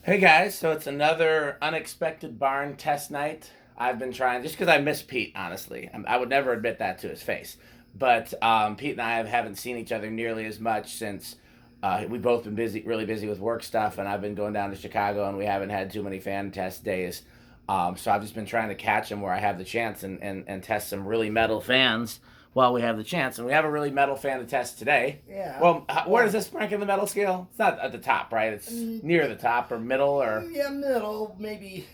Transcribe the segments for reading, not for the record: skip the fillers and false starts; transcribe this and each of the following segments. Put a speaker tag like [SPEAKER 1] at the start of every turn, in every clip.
[SPEAKER 1] Hey guys, so it's another unexpected barn test night. I've been trying just because I miss Pete. Honestly, I would never admit that to his face, but Pete and I haven't seen each other nearly as much since we've both been busy, really busy with work stuff, and I've been going down to Chicago, and we haven't had too many fan test days. So I've just been trying to catch him where I have the chance and test some really metal fans while we have the chance, and we have a really metal fan to test today.
[SPEAKER 2] Yeah.
[SPEAKER 1] Well, where does this rank in the metal scale? It's not at the top, right? It's near the top or middle or
[SPEAKER 2] Yeah, middle, maybe.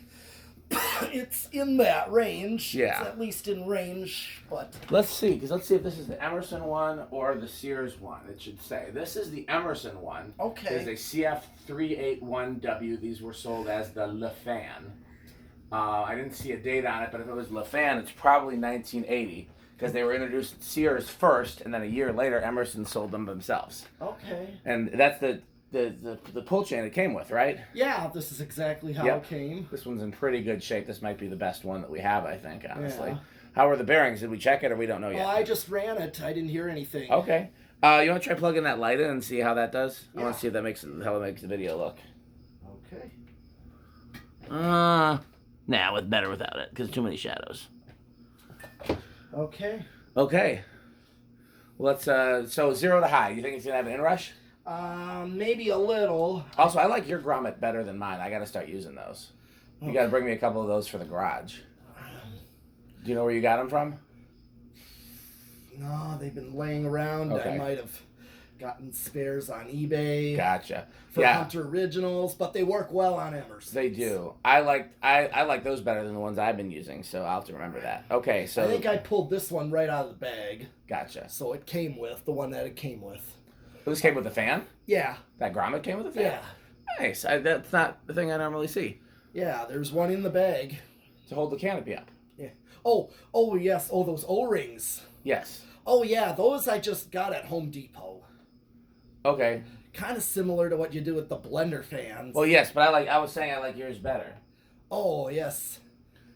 [SPEAKER 2] It's in that range.
[SPEAKER 1] yeah.
[SPEAKER 2] It's at least in range, but
[SPEAKER 1] Let's see, because let's see if this is the Emerson one or the Sears one. It should say this is the Emerson one.
[SPEAKER 2] okay.
[SPEAKER 1] It's a CF-381W. These were sold as the LeFan. I didn't see a date on it, but if it was LeFan, it's probably 1980 because they were introduced at Sears first, and then a year later, Emerson sold them themselves.
[SPEAKER 2] Okay.
[SPEAKER 1] And that's the pull chain it came with, right?
[SPEAKER 2] Yeah, this is exactly how
[SPEAKER 1] Yep.
[SPEAKER 2] it came.
[SPEAKER 1] This one's in pretty good shape. This might be the best one that we have, I think, honestly.
[SPEAKER 2] Yeah.
[SPEAKER 1] How are the bearings? Did we check it or we don't know yet?
[SPEAKER 2] Oh, I just ran it. I didn't hear anything.
[SPEAKER 1] Okay. You want to try plugging that light in and see how that does? I
[SPEAKER 2] Yeah.
[SPEAKER 1] want to see if that how it makes the video look.
[SPEAKER 2] Okay.
[SPEAKER 1] Nah, with better without it because too many shadows.
[SPEAKER 2] Okay.
[SPEAKER 1] Okay. Let's so 0 to high. You think it's gonna have an inrush?
[SPEAKER 2] Maybe a little.
[SPEAKER 1] Also, I like your grommet better than mine. I got to start using those. You got to bring me a couple of those for the garage. Do you know where you got them from?
[SPEAKER 2] No, they've been laying around.
[SPEAKER 1] Okay.
[SPEAKER 2] I might have gotten spares on eBay.
[SPEAKER 1] Gotcha.
[SPEAKER 2] For
[SPEAKER 1] Yeah.
[SPEAKER 2] Hunter Originals, but they work well on Emerson.
[SPEAKER 1] They do. I like those better than the ones I've been using, so I'll have to remember that. Okay, so
[SPEAKER 2] I think I pulled this one right out of the bag.
[SPEAKER 1] gotcha.
[SPEAKER 2] So it came with the one that it came with.
[SPEAKER 1] This came with a fan?
[SPEAKER 2] Yeah.
[SPEAKER 1] That grommet came with a fan?
[SPEAKER 2] Yeah.
[SPEAKER 1] Nice. That's not the thing I normally see.
[SPEAKER 2] Yeah, there's one in the bag.
[SPEAKER 1] To hold the canopy up.
[SPEAKER 2] Yeah. Oh yes. Oh, those O-rings.
[SPEAKER 1] Yes.
[SPEAKER 2] Oh yeah, those I just got at Home Depot.
[SPEAKER 1] Okay.
[SPEAKER 2] Kind of similar to what you do with the blender fans.
[SPEAKER 1] Well, yes, but I was saying I like yours better.
[SPEAKER 2] Oh yes.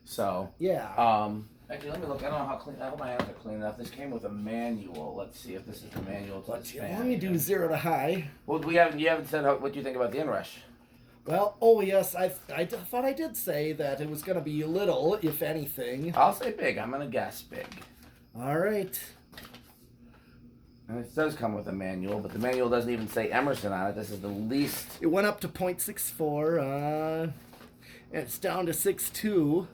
[SPEAKER 1] So.
[SPEAKER 2] Yeah.
[SPEAKER 1] Actually, let me look. I don't know how clean. I hope my hands are clean enough. This came with a manual. Let's see if this is the manual to this fan.
[SPEAKER 2] Let me do 0 to high.
[SPEAKER 1] Well, you haven't said what you think about the inrush.
[SPEAKER 2] Well, oh yes, I thought I did say that it was going to be little, if anything.
[SPEAKER 1] I'll say big. I'm gonna guess big.
[SPEAKER 2] All right.
[SPEAKER 1] And it does come with a manual, but the manual doesn't even say Emerson on it. This is the least.
[SPEAKER 2] It went up to 0.64. And it's down to 6.2.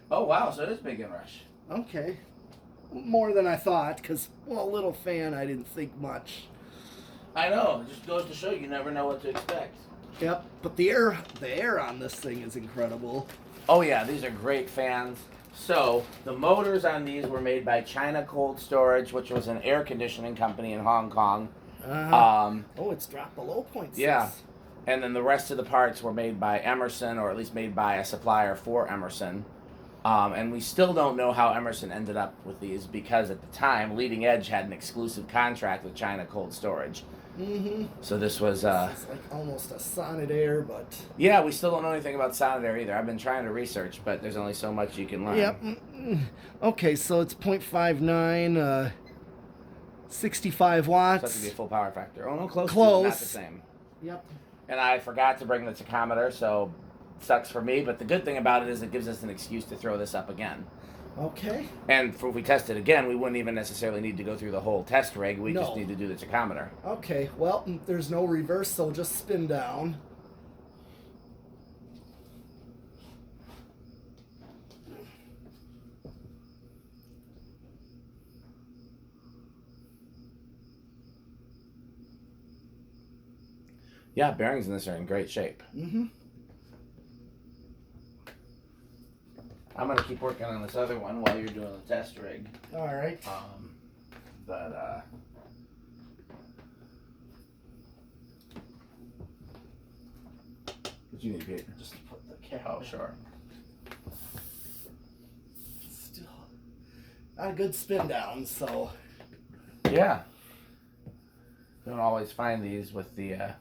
[SPEAKER 1] Oh wow! So it is big inrush.
[SPEAKER 2] Okay. More than I thought, because, well, little fan, I didn't think much.
[SPEAKER 1] I know. It just goes to show you never know what to expect.
[SPEAKER 2] Yep, but the air on this thing is incredible.
[SPEAKER 1] Oh yeah, these are great fans. So the motors on these were made by China Cold Storage, which was an air conditioning company in Hong Kong.
[SPEAKER 2] Oh, it's dropped below 0.6.
[SPEAKER 1] Yeah, and then the rest of the parts were made by Emerson, or at least made by a supplier for Emerson. And we still don't know how Emerson ended up with these because at the time, Leading Edge had an exclusive contract with China Cold Storage.
[SPEAKER 2] Mm-hmm.
[SPEAKER 1] So this was...
[SPEAKER 2] It's like almost a Sonnet Air, but...
[SPEAKER 1] Yeah, we still don't know anything about Sonnet Air either. I've been trying to research, but there's only so much you can learn.
[SPEAKER 2] Yep. Okay, so it's 0.59, 65 watts.
[SPEAKER 1] So that's to be a full power factor. Oh, no, close.
[SPEAKER 2] Close.
[SPEAKER 1] Not the same.
[SPEAKER 2] Yep.
[SPEAKER 1] And I forgot to bring the tachometer, so sucks for me. But the good thing about it is it gives us an excuse to throw this up again.
[SPEAKER 2] Okay.
[SPEAKER 1] And if we test it again, we wouldn't even necessarily need to go through the whole test rig. We
[SPEAKER 2] No.
[SPEAKER 1] just need to do the tachometer.
[SPEAKER 2] Okay, well, there's no reverse, so just spin down.
[SPEAKER 1] Yeah, bearings in this are in great shape.
[SPEAKER 2] Mm-hmm.
[SPEAKER 1] I'm going to keep working on this other one while you're doing the test rig.
[SPEAKER 2] All right.
[SPEAKER 1] But what you need, Pete?
[SPEAKER 2] Just put the cap.
[SPEAKER 1] Oh, sure.
[SPEAKER 2] Still not a good spin down, so...
[SPEAKER 1] Yeah. Don't always find these with the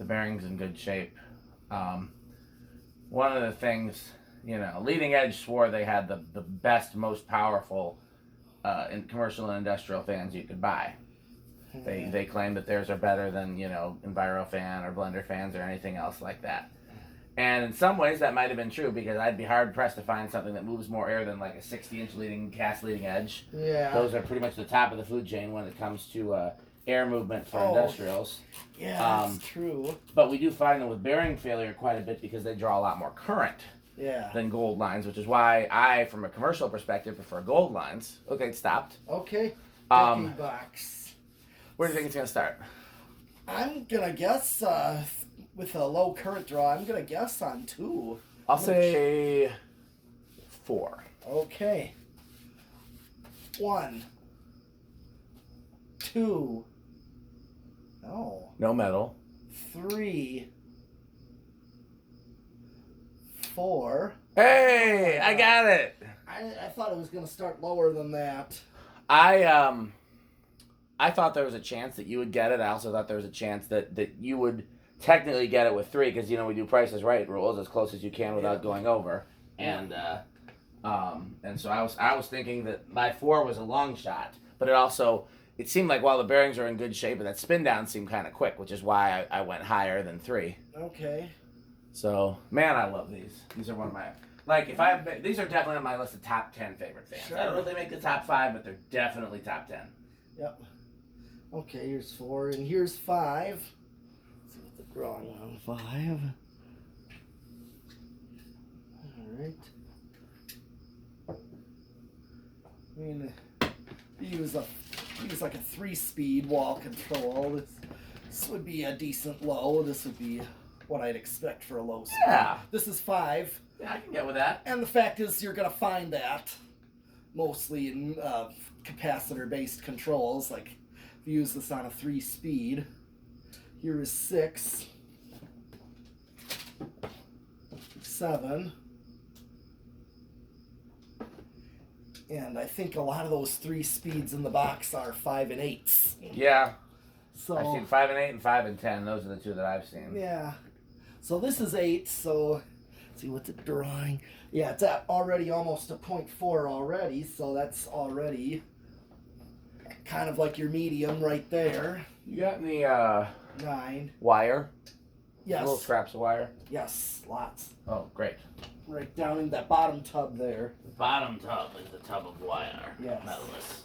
[SPEAKER 1] bearings in good shape. One of the things, Leading Edge swore they had the best, most powerful in commercial and industrial fans you could buy. They claim that theirs are better than, EnviroFan or Blender fans or anything else like that. And in some ways that might have been true, because I'd be hard pressed to find something that moves more air than like a 60-inch cast leading edge.
[SPEAKER 2] Yeah.
[SPEAKER 1] Those are pretty much the top of the food chain when it comes to air movement for industrials.
[SPEAKER 2] Yeah, that's true.
[SPEAKER 1] But we do find them with bearing failure quite a bit because they draw a lot more current than gold lines, which is why I, from a commercial perspective, prefer gold lines. Okay, it stopped.
[SPEAKER 2] Okay. Box.
[SPEAKER 1] Where do you think it's going to start?
[SPEAKER 2] I'm going to guess with a low current draw, I'm going to guess on 2.
[SPEAKER 1] I'll say 4.
[SPEAKER 2] Okay. 1, 2.
[SPEAKER 1] No metal.
[SPEAKER 2] 3, 4.
[SPEAKER 1] Hey, I got it.
[SPEAKER 2] I thought it was going to start lower than that.
[SPEAKER 1] I thought there was a chance that you would get it. I also thought there was a chance that you would technically get it with 3, because we do Price is Right rules as close as you can without going over. And so I was thinking that my 4 was a long shot, but it seemed like while the bearings are in good shape, but that spin down seemed kind of quick, which is why I went higher than 3.
[SPEAKER 2] Okay.
[SPEAKER 1] So, man, I love these. These are one of my, these are definitely on my list of top 10 favorite fans.
[SPEAKER 2] Sure.
[SPEAKER 1] I don't know if they make the top 5, but they're definitely top 10.
[SPEAKER 2] Yep. Okay, here's 4, and here's 5. Let's see what the drawing on 5. Alright. I mean, use like a 3-speed wall control. This would be a decent low. This would be what I'd expect for a low speed.
[SPEAKER 1] Yeah.
[SPEAKER 2] This is 5.
[SPEAKER 1] Yeah, I can get with that.
[SPEAKER 2] And the fact is, you're going to find that mostly in capacitor-based controls. Like, if you use this on a 3-speed, here is 6, 7, and I think a lot of those 3 speeds in the box are 5 and 8s.
[SPEAKER 1] Yeah.
[SPEAKER 2] So
[SPEAKER 1] I've seen 5 and 8 and 5 and 10. Those are the 2 that I've seen.
[SPEAKER 2] Yeah. So this is 8, so let's see what's it drawing. Yeah, it's at already almost a 0.4 already, so that's already kind of like your medium right there.
[SPEAKER 1] You got any
[SPEAKER 2] 9.
[SPEAKER 1] wire?
[SPEAKER 2] Yes.
[SPEAKER 1] Little scraps of wire?
[SPEAKER 2] Yes, lots.
[SPEAKER 1] Oh, great.
[SPEAKER 2] Right down in that bottom tub there.
[SPEAKER 1] The bottom tub is the tub of wire.
[SPEAKER 2] Yes.
[SPEAKER 1] Metalist.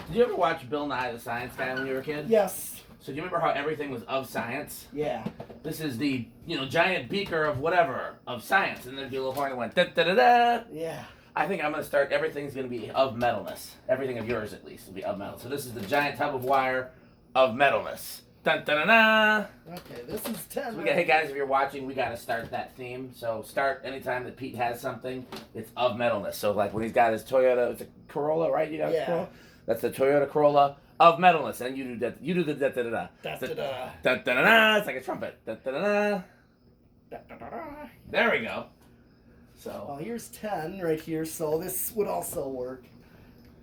[SPEAKER 1] Did you ever watch Bill Nye the Science Guy when you were a kid?
[SPEAKER 2] Yes.
[SPEAKER 1] So do you remember how everything was of science?
[SPEAKER 2] Yeah.
[SPEAKER 1] This is the, giant beaker of whatever, of science. And there'd be a little horn that went da-da-da-da.
[SPEAKER 2] Yeah.
[SPEAKER 1] I think I'm going to start, everything's going to be of metalness. Everything of yours, at least, will be of metal. So this is the giant tub of wire of metalness. Dun-da-da-da.
[SPEAKER 2] Okay, this is 10.
[SPEAKER 1] So hey guys, if you're watching, we got to start that theme. So start anytime that Pete has something, it's of metalness. So like when he's got his Toyota, it's a Corolla, right? You got a Corolla? That's the Toyota Corolla of metalness. And you do that. You do the da-da-da-da.
[SPEAKER 2] Da-da-da.
[SPEAKER 1] Da-da-da-da. It's like a trumpet. Da-da-da-da.
[SPEAKER 2] Da-da-da-da.
[SPEAKER 1] There we go. So.
[SPEAKER 2] Oh, here's 10 right here, so this would also work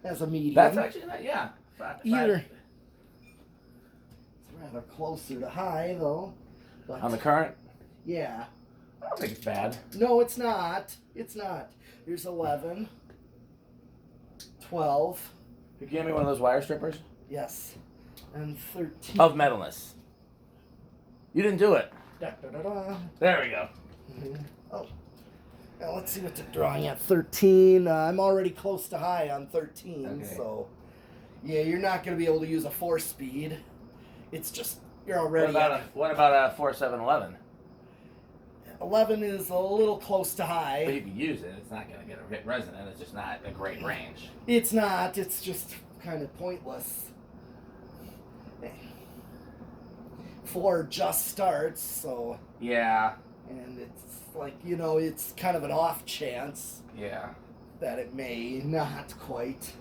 [SPEAKER 2] as a medium.
[SPEAKER 1] That's actually not, yeah.
[SPEAKER 2] Either. It's rather closer to high, though. But
[SPEAKER 1] on the current?
[SPEAKER 2] Yeah.
[SPEAKER 1] I don't think it's bad.
[SPEAKER 2] No, it's not. It's not. Here's 11. 12.
[SPEAKER 1] You give me one of those wire strippers?
[SPEAKER 2] Yes. And 13.
[SPEAKER 1] Of metalness. You didn't do it.
[SPEAKER 2] Da-da-da-da.
[SPEAKER 1] There we go.
[SPEAKER 2] Mm-hmm. Oh. Now let's see what the drawing at 13. I'm already close to high on 13,
[SPEAKER 1] okay.
[SPEAKER 2] So yeah, you're not going to be able to use a 4-speed. It's just you're already.
[SPEAKER 1] What about a 4711?
[SPEAKER 2] 11 is a little close to high.
[SPEAKER 1] But you can use it. It's not going to get a hit resonant. It's just not a great range.
[SPEAKER 2] It's not. It's just kind of pointless. 4 just starts, so.
[SPEAKER 1] Yeah.
[SPEAKER 2] And it's like, it's kind of an off chance.
[SPEAKER 1] Yeah.
[SPEAKER 2] That it may not quite,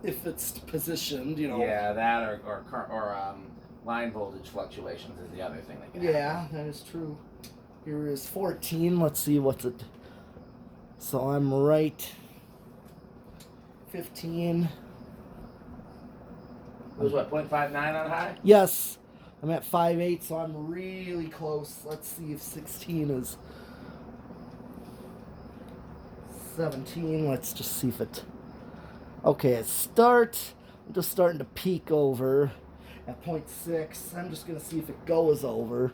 [SPEAKER 2] if it's positioned,
[SPEAKER 1] Yeah, that or line voltage fluctuations is the other thing that can happen.
[SPEAKER 2] Yeah, that is true. Here is 14. Let's see what's it. So I'm right. 15.
[SPEAKER 1] It was what, 0.59 on high?
[SPEAKER 2] Yes. I'm at 5.8, so I'm really close. Let's see if 16 is 17. Let's just see if it. Okay, at start, I'm just starting to peak over. at 0.6. I'm just going to see if it goes over.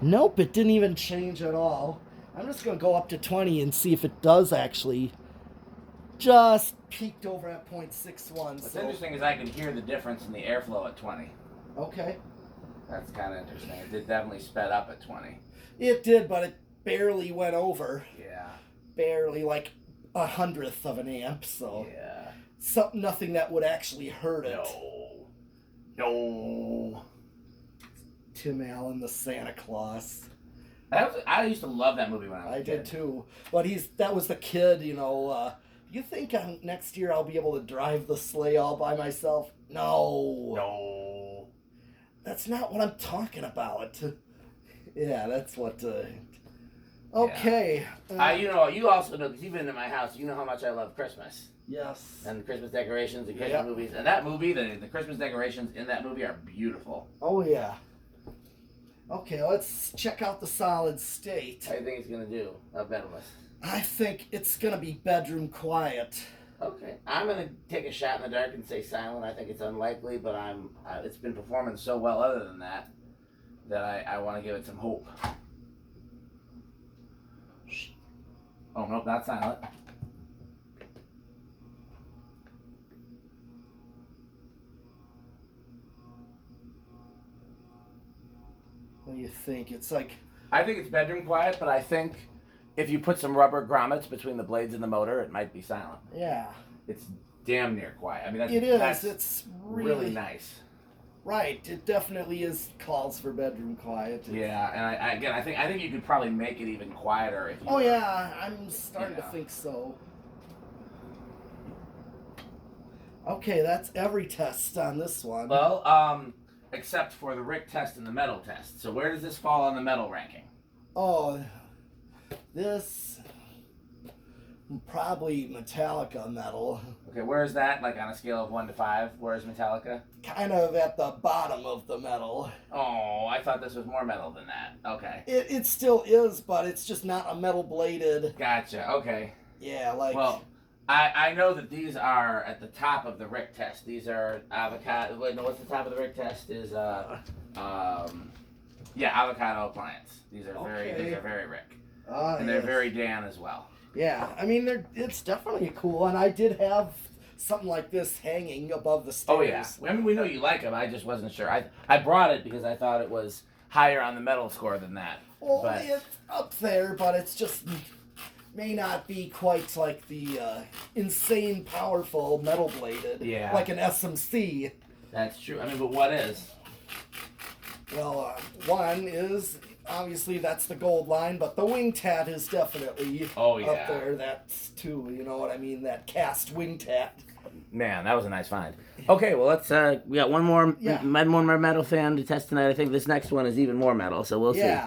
[SPEAKER 2] Nope, it didn't even change at all. I'm just going to go up to 20 and see if it does actually. Just peaked over at 0.61.
[SPEAKER 1] What's interesting is I can hear the difference in the airflow at 20.
[SPEAKER 2] Okay.
[SPEAKER 1] That's kind of interesting. It did definitely sped up at 20.
[SPEAKER 2] It did, but it barely went over.
[SPEAKER 1] Yeah.
[SPEAKER 2] Barely, like 1/100th of an amp, so.
[SPEAKER 1] Yeah.
[SPEAKER 2] Nothing that would actually hurt it.
[SPEAKER 1] No.
[SPEAKER 2] Tim Allen, the Santa Claus.
[SPEAKER 1] I used to love that movie when I was a kid.
[SPEAKER 2] I did too. But that was the kid, you think next year I'll be able to drive the sleigh all by myself? No. That's not what I'm talking about. Yeah, that's what... Okay.
[SPEAKER 1] Yeah. You also know, because you've been to my house, you know how much I love Christmas.
[SPEAKER 2] Yes.
[SPEAKER 1] And the Christmas decorations and Christmas movies. And that movie, the Christmas decorations in that movie are beautiful.
[SPEAKER 2] Oh, yeah. Okay, let's check out the solid state.
[SPEAKER 1] How do you think it's going to do? How bedless?
[SPEAKER 2] I think it's going to be bedroom quiet.
[SPEAKER 1] Okay. I'm going to take a shot in the dark and say silent. I think it's unlikely, but it's been performing so well other than that I want to give it some hope. Oh, nope, not silent.
[SPEAKER 2] What do you think? It's like...
[SPEAKER 1] I think it's bedroom quiet, but I think if you put some rubber grommets between the blades and the motor, it might be silent.
[SPEAKER 2] Yeah.
[SPEAKER 1] It's damn near quiet. I mean,
[SPEAKER 2] it's
[SPEAKER 1] really nice.
[SPEAKER 2] Right. It definitely calls for bedroom quiet.
[SPEAKER 1] Yeah, and I think you could probably make it even quieter if you.
[SPEAKER 2] Yeah, I'm starting to think so. Okay, that's every test on this one.
[SPEAKER 1] Well, except for the Rick test and the metal test. So where does this fall on the metal ranking?
[SPEAKER 2] Oh, this probably Metallica metal.
[SPEAKER 1] Okay, where is that? Like on a scale of 1 to 5, where is Metallica?
[SPEAKER 2] Kind of at the bottom of the metal.
[SPEAKER 1] Oh, I thought this was more metal than that. Okay.
[SPEAKER 2] It still is, but it's just not a metal bladed.
[SPEAKER 1] Gotcha. Okay.
[SPEAKER 2] Yeah, like.
[SPEAKER 1] Well, I know that these are at the top of the Rick test. These are avocado. Wait, no, what's the top of the Rick test? Is avocado appliance. These are very Rick, and they're very Dan as well.
[SPEAKER 2] Yeah, I mean it's definitely cool, and I did have something like this hanging above the stairs.
[SPEAKER 1] Oh yeah, I mean we know you like them. I just wasn't sure. I brought it because I thought it was higher on the metal score than that.
[SPEAKER 2] Well, it's up there, but it's just may not be quite like the insane powerful metal bladed.
[SPEAKER 1] Yeah.
[SPEAKER 2] Like an SMC.
[SPEAKER 1] That's true. I mean, but what is?
[SPEAKER 2] Well, one is obviously that's the gold line, but the wing tat is definitely up there. That's too, you know what I mean? That cast wing tat.
[SPEAKER 1] Man, that was a nice find. Okay, well let's we got one more metal fan to test tonight. I think this next one is even more metal, so we'll see.